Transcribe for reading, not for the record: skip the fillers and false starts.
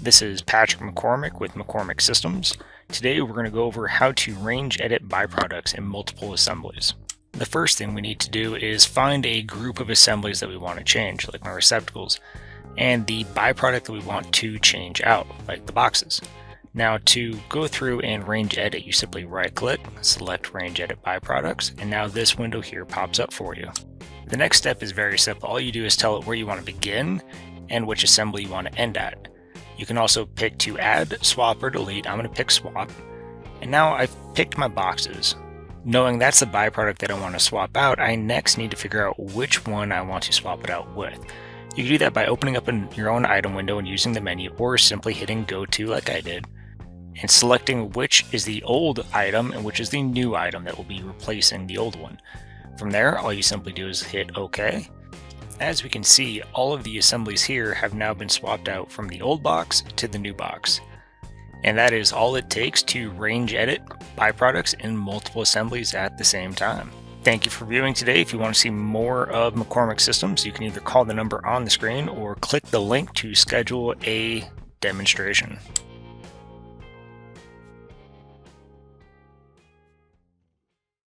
This is Patrick McCormick with McCormick Systems. Today we're going to go over how to range edit byproducts in multiple assemblies. The first thing we need to do is find a group of assemblies that we want to change, like my receptacles, and the byproduct that we want to change out, like the boxes. Now to go through and range edit, you simply right click, select range edit byproducts, and now this window here pops up for you. The next step is very simple. All you do is tell it where you want to begin and which assembly you want to end at. You can also pick to add, swap, or delete. I'm going to pick swap. And now I've picked my boxes. Knowing that's the byproduct that I want to swap out, I next need to figure out which one I want to swap it out with. You can do that by opening up your own item window and using the menu, or simply hitting go to like I did, and selecting which is the old item and which is the new item that will be replacing the old one. From there, all you simply do is hit OK. As we can see, all of the assemblies here have now been swapped out from the old box to the new box. And that is all it takes to range edit byproducts in multiple assemblies at the same time. Thank you for viewing today. If you want to see more of McCormick Systems, you can either call the number on the screen or click the link to schedule a demonstration.